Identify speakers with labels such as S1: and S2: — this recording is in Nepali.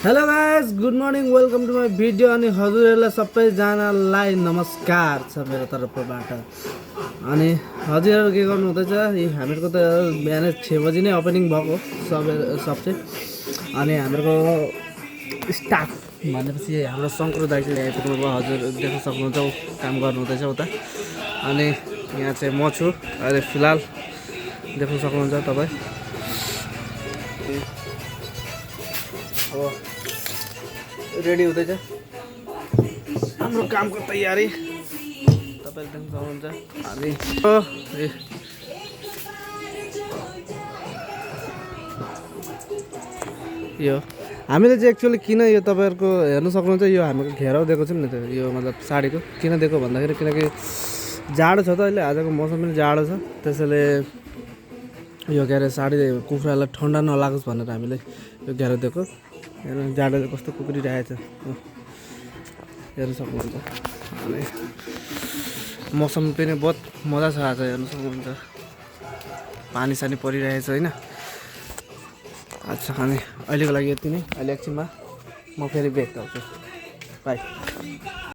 S1: Hello guys good morning welcome to my video अनि हजुरहरूलाई सबैजनालाई नमस्कार छ मेरो तर्फबाट। अनि हजुरहरू के गर्नु हुँदैछ? हामीहरूको त बिहान 6 बजी नै ओपनिङ भएको सबसे। अनि हाम्रो स्टाफ भनेपछि हाम्रो शङ्कर दाइ चाहिँ आइपुग्नु भयो। हजुर देख्न सक्नुहुन्छ काम गर्नु हुँदैछ उता। अनि यहाँ चाहिँ म छु अहिले फिलहाल देख्न सक्नुहुन्छ तपाईँ। अब रेडी हुँदैछ हाम्रो कामको तयारी तपाईँले देख्न सक्नुहुन्छ। अनि यो हामीले चाहिँ एक्चुअली किन यो तपाईँहरूको हेर्न सक्नुहुन्छ, यो हाम्रो घेराउ दिएको छौँ नि त, यो मतलब साडीको किन दिएको भन्दाखेरि किनकि जाडो छ त अहिले, आजको मौसम पनि जाडो छ, त्यसैले यो के अरे साडी कुखुरालाई ठन्डा नलागोस् भनेर हामीले यो घेराउ दिएको। हेर्नु जाडोले कस्तो कुक्रिरहेछ हेर्नु सक्नुहुन्छ। अनि मौसम पनि बहुत मजा छ आज, हेर्नु सक्नुहुन्छ पानी सानी परिरहेछ होइन। अच्छा अनि अहिलेको लागि यति नै। अहिले एकछिनमा म फेरि ब्रेक गर्छु। बाई।